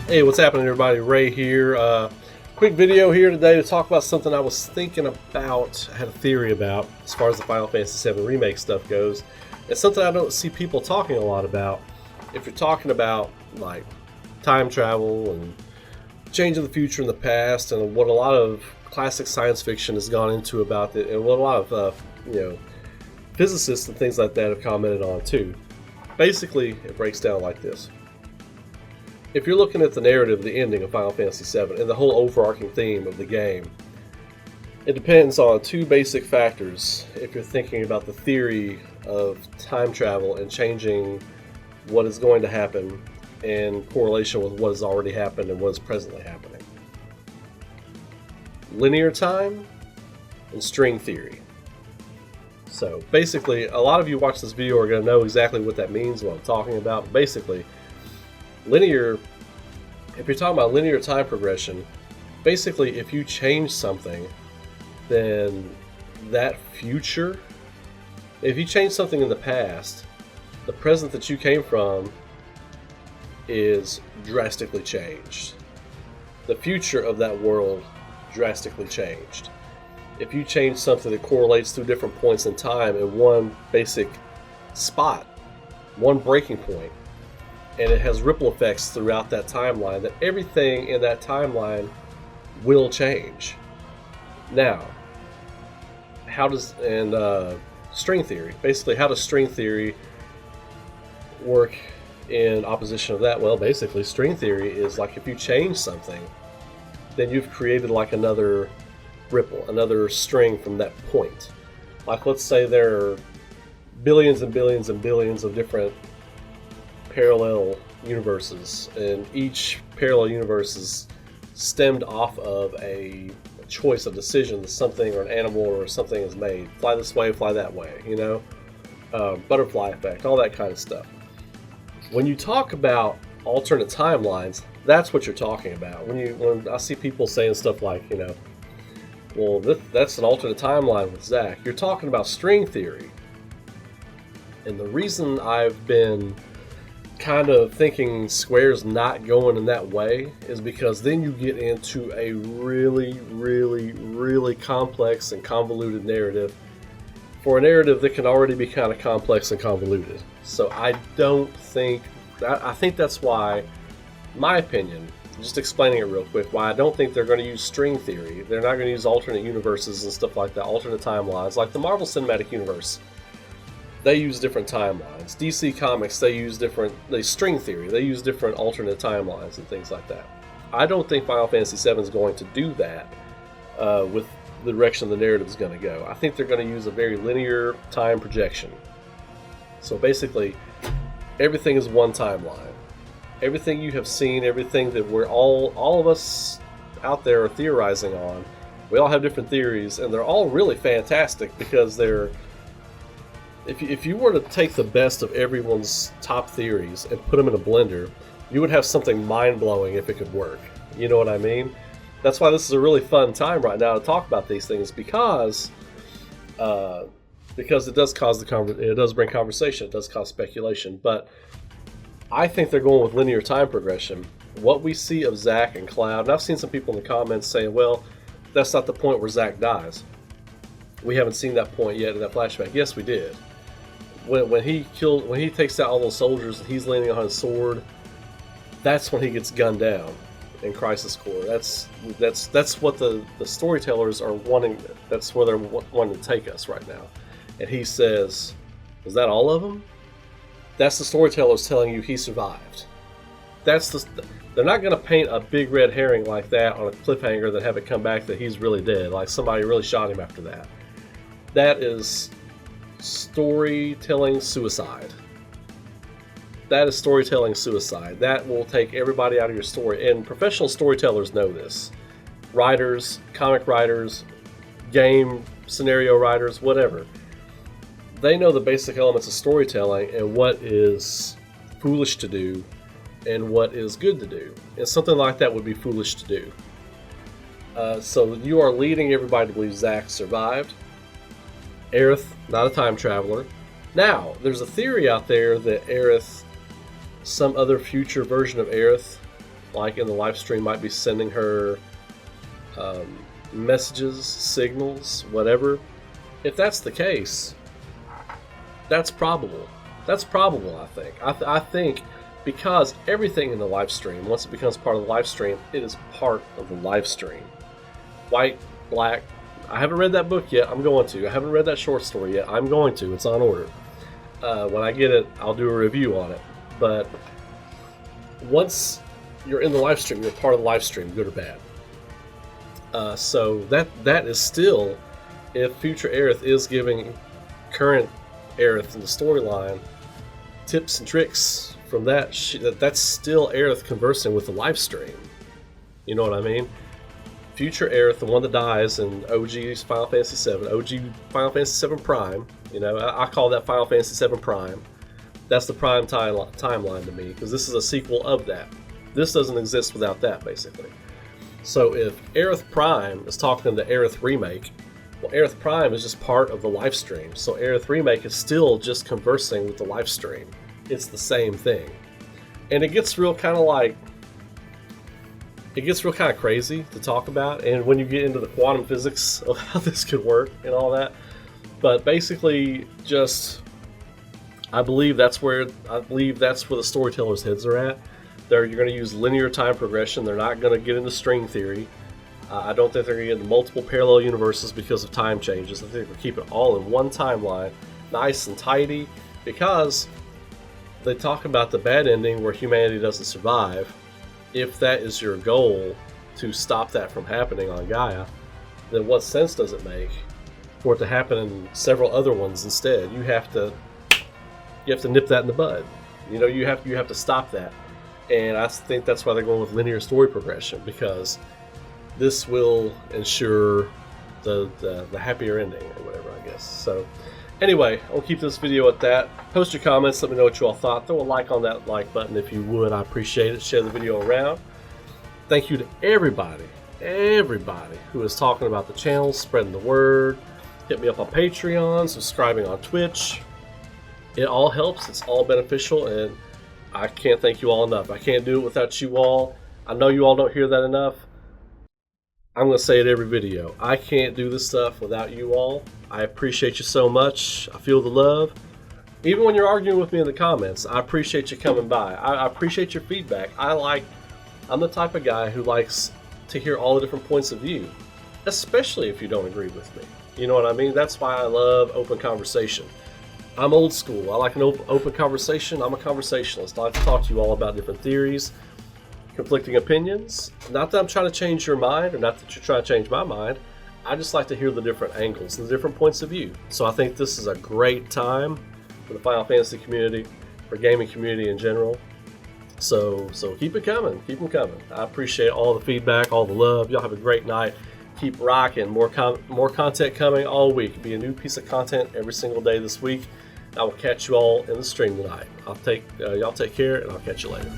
Hey, what's happening, everybody? Ray here. Quick video here today to talk about something I was thinking about, I had a theory about, as far as the Final Fantasy VII Remake stuff goes. It's something I don't see people talking a lot about. If you're talking about, like, time travel and changing the future and the past, and what a lot of classic science fiction has gone into about it, and what a lot of, physicists and things like that have commented on, too. Basically, it breaks down like this. If you're looking at the narrative, the ending of Final Fantasy VII, and the whole overarching theme of the game, it depends on two basic factors if you're thinking about the theory of time travel and changing what is going to happen in correlation with what has already happened and what is presently happening. Linear time and string theory. So basically, a lot of you watch this video are going to know exactly what that means, what I'm talking about. Basically, linear, if you're talking about linear time progression, basically if you change something, then that future, if you change something in the past, the present that you came from is drastically changed. The future of that world drastically changed. If you change something that correlates through different points in time in one basic spot, one breaking point, and it has ripple effects throughout that timeline, that everything in that timeline will change. Now, how does, string theory, basically how does string theory work in opposition of that? Well, basically string theory is like if you change something, then you've created like another ripple, another string from that point. Like, let's say there are billions and billions and billions of different parallel universes, and each parallel universe is stemmed off of a choice, a decision that something or an animal or something is made. Fly this way, fly that way, butterfly effect, all that kind of stuff. When you talk about alternate timelines, that's what you're talking about. When I see people saying stuff like, well, that's an alternate timeline with Zack, you're talking about string theory. And the reason I've been kind of thinking Square's not going in that way is because then you get into a really, really, really complex and convoluted narrative for a narrative that can already be kind of complex and convoluted. So I think that's why, my opinion, just explaining it real quick, why I don't think they're going to use string theory. They're not going to use alternate universes and stuff like that, alternate timelines, like the Marvel Cinematic Universe. They use different timelines. DC Comics, they string theory. They use different alternate timelines and things like that. I don't think Final Fantasy VII is going to do that with the direction the narrative is going to go. I think they're going to use a very linear time projection. So basically, everything is one timeline. Everything you have seen, everything that we're all of us out there are theorizing on, we all have different theories, and they're all really fantastic because they're, if you were to take the best of everyone's top theories and put them in a blender, you would have something mind-blowing if it could work. You know what I mean? That's why this is a really fun time right now to talk about these things, because it does bring conversation, it does cause speculation. But I think they're going with linear time progression. What we see of Zack and Cloud, and I've seen some people in the comments saying, well, that's not the point where Zack dies. We haven't seen that point yet in that flashback. Yes, we did. When he takes out all those soldiers and he's leaning on his sword, that's when he gets gunned down in Crisis Core. That's what the storytellers are wanting. That's where they're wanting to take us right now. And he says, "Was that all of them?" That's the storytellers telling you he survived. They're not going to paint a big red herring like that on a cliffhanger that have it come back that he's really dead, like somebody really shot him after that. That is storytelling suicide. That is storytelling suicide. That will take everybody out of your story. And professional storytellers know this. Writers, comic writers, game scenario writers, whatever. They know the basic elements of storytelling and what is foolish to do and what is good to do. And something like that would be foolish to do. So you are leading everybody to believe Zack survived. Aerith, not a time traveler. Now, there's a theory out there that Aerith, some other future version of Aerith, like in the live stream, might be sending her messages, signals, whatever. If that's the case, that's probable. That's probable, I think. I think because everything in the live stream, once it becomes part of the live stream, it is part of the live stream. White, black. I haven't read that book yet. I'm going to. I haven't read that short story yet. I'm going to. It's on order. When I get it, I'll do a review on it. But once you're in the live stream, you're part of the live stream, good or bad. So that is still, if future Aerith is giving current Aerith in the storyline tips and tricks from that, that's still Aerith conversing with the live stream. You know what I mean? Future Aerith, the one that dies in OG's Final Fantasy VII, OG Final Fantasy VII Prime, you know, I call that Final Fantasy VII Prime. That's the Prime timeline to me, because this is a sequel of that. This doesn't exist without that, basically. So if Aerith Prime is talking to Aerith Remake, well, Aerith Prime is just part of the live stream. So Aerith Remake is still just conversing with the live stream. It's the same thing. And it gets real kind of like, it gets real kind of crazy to talk about, and when you get into the quantum physics of how this could work and all that. But basically, just I believe that's where the storytellers' heads are at. You're going to use linear time progression. They're not going to get into string theory. I don't think they're going to get into multiple parallel universes because of time changes. I think they'll keep it all in one timeline, nice and tidy, because they talk about the bad ending where humanity doesn't survive. If that is your goal, to stop that from happening on Gaia, then what sense does it make for it to happen in several other ones instead? You have to nip that in the bud. You know, you have to stop that. And I think that's why they're going with linear story progression, because this will ensure the happier ending or whatever, I guess. So anyway, I'll keep this video at that. Post your comments, let me know what you all thought. Throw a like on that like button if you would. I appreciate it. Share the video around. Thank you to everybody who is talking about the channel, spreading the word. Hit me up on Patreon, subscribing on Twitch. It all helps. It's all beneficial, and I can't thank you all enough. I can't do it without you all. I know you all don't hear that enough. I'm going to say it every video. I can't do this stuff without you all. I appreciate you so much. I feel the love. Even when you're arguing with me in the comments, I appreciate you coming by. I appreciate your feedback. I'm the type of guy who likes to hear all the different points of view, especially if you don't agree with me. You know what I mean? That's why I love open conversation. I'm old school. I like an open conversation. I'm a conversationalist. I like to talk to you all about different theories, conflicting opinions. Not that I'm trying to change your mind, or not that you're trying to change my mind. I just like to hear the different angles and the different points of view. So I think this is a great time for the Final Fantasy community, for gaming community in general. So keep it coming. Keep them coming. I appreciate all the feedback, all the love. Y'all have a great night. Keep rocking. More content coming all week. Be a new piece of content every single day this week. I will catch you all in the stream tonight. Y'all take care, and I'll catch you later.